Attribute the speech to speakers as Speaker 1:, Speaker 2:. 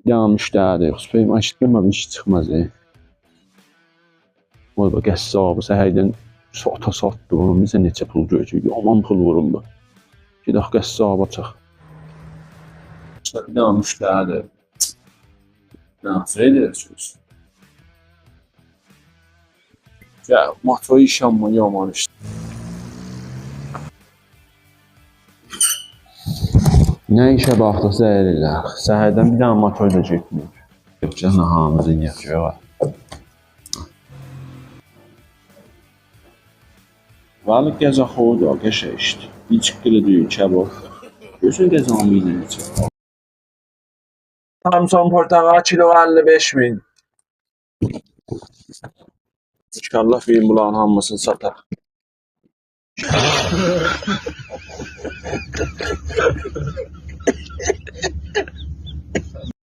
Speaker 1: Ya müştəridir, yoxsa benim eşitməm iş çıxmaz. O da qəssabı səhərdən sota satdı, onun bizə neçə pul görəcək, yaman pul vuruldu. Gedək qəssaba çıx. Bir daha müştəridir. Nəfrə edirsiniz. Ya motor iş amma yaman işte. Nə işə baxdıq zəhərlər. Səhərdən bir dənə motor da getmir. Yoxca nahamızın yapıyor var. Valla gəzə xoğudur, qəşə işdir. Hiç qırıdır, kəbab. Gözün qəzamı ilə necə. Samson portakal kilo 55.000. İnşallah benim bunların hamısını satar.